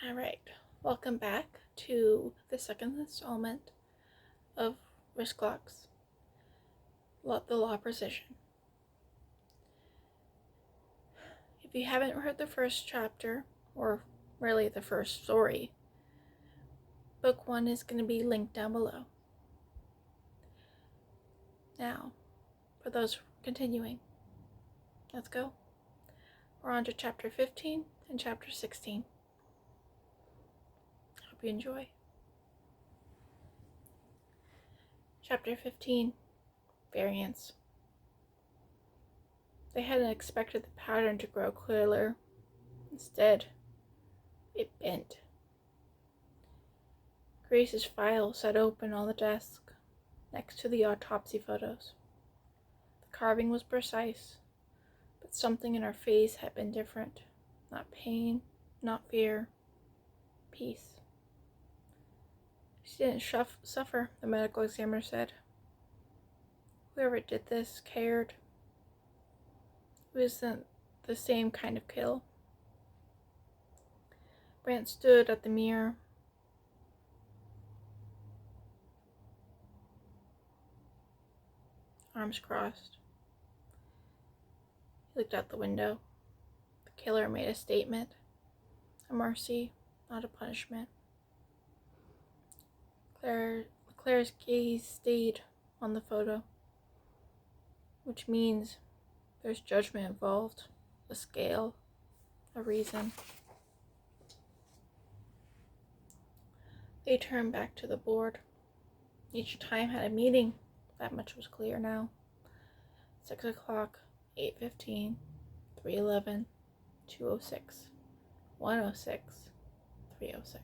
Alright, welcome back to the second installment of WristClocks, the Law Precision. If you haven't heard the first chapter, or really the first story, book 1 is going to be linked down below. Now, for those continuing, let's go. We're on to chapter 15 and chapter 16. Hope you enjoy. Chapter 15, Variance. They hadn't expected the pattern to grow clearer. Instead, it bent. Grace's file sat open on the desk, next to the autopsy photos. The carving was precise, but something in her face had been different. Not pain, not fear, peace. She didn't suffer, the medical examiner said. Whoever did this cared. It wasn't the same kind of kill. Brant stood at the mirror. Arms crossed. He looked out the window. The killer made a statement. A mercy, not a punishment. Claire's gaze stayed on the photo, which means there's judgment involved, a scale, a reason. They turned back to the board. Each time had a meaning. That much was clear now. 6 o'clock, 8:15, 3:11, 2:06, 1:06, 3:06.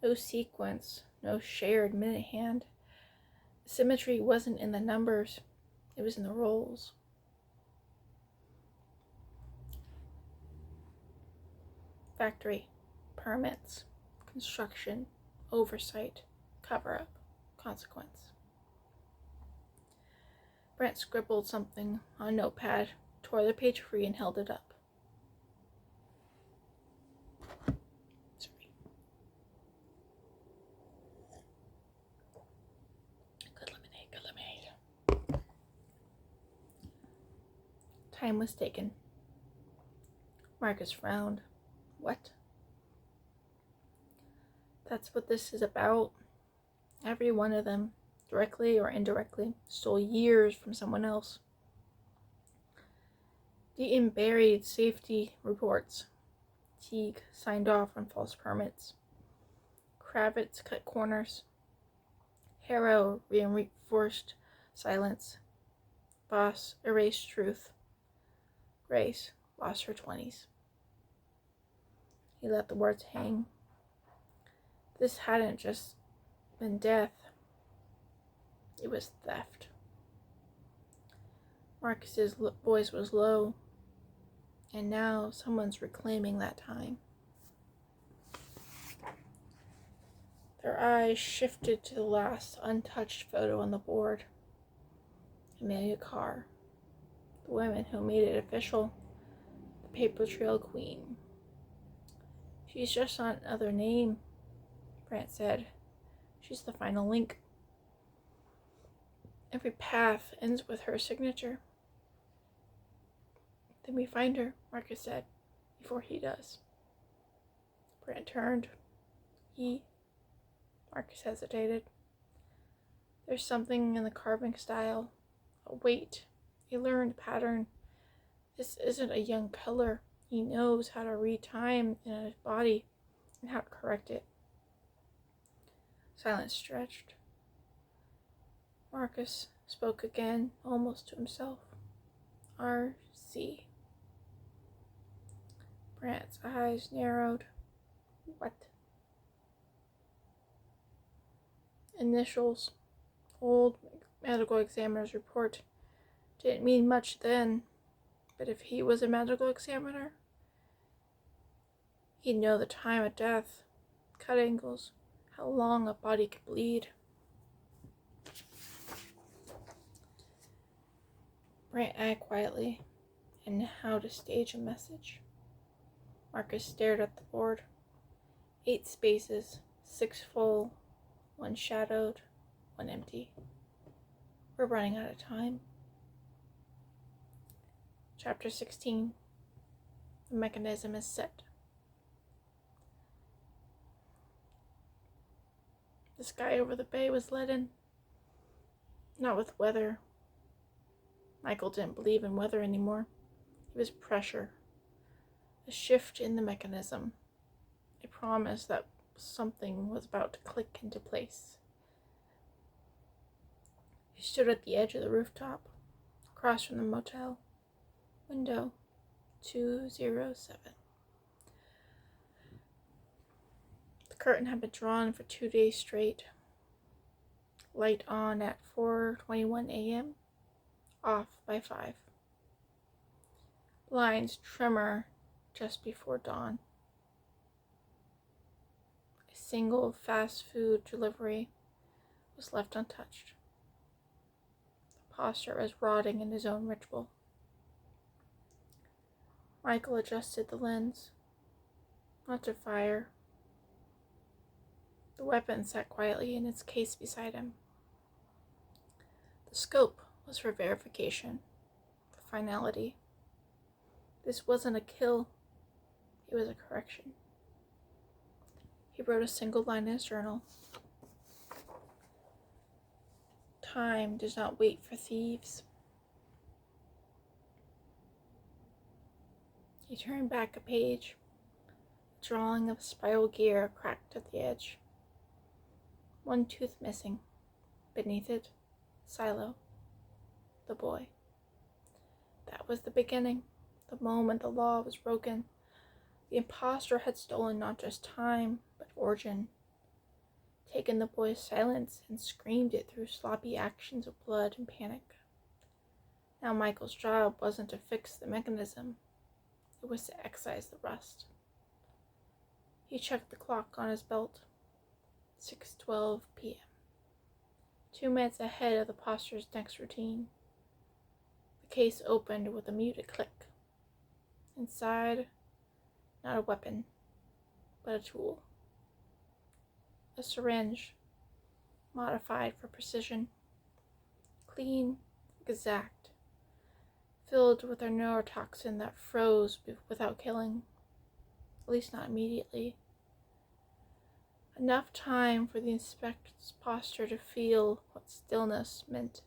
No sequence, no shared minute hand. The symmetry wasn't in the numbers, it was in the roles. Factory, permits, construction, oversight, cover-up, consequence. Brent scribbled something on a notepad, tore the page free, and held it up. Sorry. Good lemonade. Time was taken. Marcus frowned. What? That's what this is about. Every one of them, directly or indirectly, stole years from someone else. Deaton buried safety reports. Teague signed off on false permits. Kravitz cut corners. Harrow reinforced silence. Boss erased truth. Grace lost her 20s. He let the words hang. This hadn't just been death. It was theft. Marcus's voice was low, and now someone's reclaiming that time. Their eyes shifted to the last untouched photo on the board. Amelia Carr, the woman who made it official, the paper trail queen. She's just not another name, Brant said. She's the final link. Every path ends with her signature. Then we find her, Marcus said, before he does. Brant turned. Marcus hesitated. There's something in the carving style, a weight, a learned pattern. This isn't a young color. He knows how to read time in his body and how to correct it. Silence stretched. Marcus spoke again, almost to himself. R.C. Brant's eyes narrowed. What? Initials. Old medical examiner's report. Didn't mean much then, but if he was a medical examiner, he'd know the time of death, cut angles, how long a body could bleed. Brant eyed quietly, and how to stage a message. Marcus stared at the board. 8 spaces, 6 full, 1 shadowed, 1 empty. We're running out of time. Chapter 16. The mechanism is set. The sky over the bay was leaden, not with weather. Michael didn't believe in weather anymore. It was pressure, a shift in the mechanism, a promise that something was about to click into place. He stood at the edge of the rooftop, across from the motel. Window 207. The curtain had been drawn for 2 days straight. Light on at 4:21 a.m., off by 5. Blinds tremor just before dawn. A single fast food delivery was left untouched. The posture was rotting in his own ritual. Michael adjusted the lens, not to fire. The weapon sat quietly in its case beside him. The scope was for verification, for finality. This wasn't a kill, it was a correction. He wrote a single line in his journal. Time does not wait for thieves. He turned back a page. A drawing of a spiral gear cracked at the edge. 1 tooth missing. Beneath it, Silo, the boy. That was the beginning, the moment the law was broken. The imposter had stolen not just time, but origin. Taken the boy's silence and screamed it through sloppy actions of blood and panic. Now Michael's job wasn't to fix the mechanism. It was to excise the rust. He checked the clock on his belt. 6:12 p.m. 2 minutes ahead of the poster's next routine. The case opened with a muted click. Inside, not a weapon, but a tool. A syringe, modified for precision. Clean, exact, filled with a neurotoxin that froze without killing, at least not immediately. Enough time for the inspector's posture to feel what stillness meant,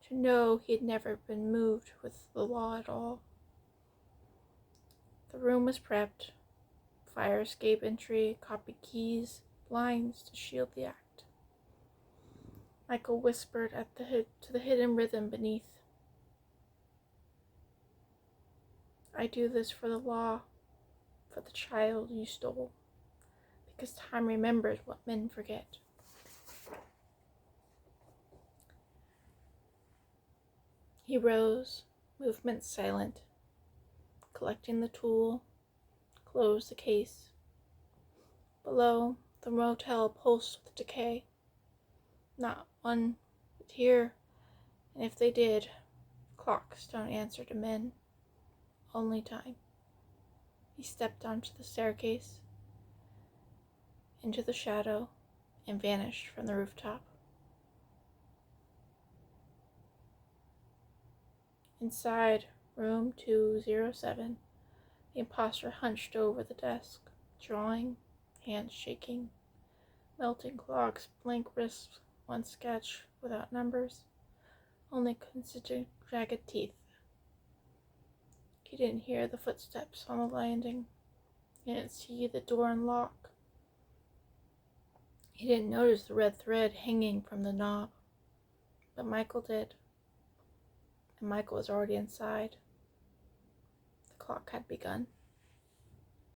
to know he had never been moved with the law at all. The room was prepped, fire escape entry, copied keys, blinds to shield the act. Michael whispered to the hidden rhythm beneath. I do this for the law, for the child you stole, because time remembers what men forget. He rose, movement silent, collecting the tool, closed the case. Below, the motel pulsed with decay. Not one would hear, and if they did, clocks don't answer to men, only time. He stepped onto the staircase, into the shadow, and vanished from the rooftop. Inside room 207, the imposter hunched over the desk, drawing, hands shaking, melting clocks, blank wrists, one sketch without numbers, only constituent jagged teeth. He didn't hear the footsteps on the landing. He didn't see the door unlock. He didn't notice the red thread hanging from the knob. But Michael did. And Michael was already inside. The clock had begun.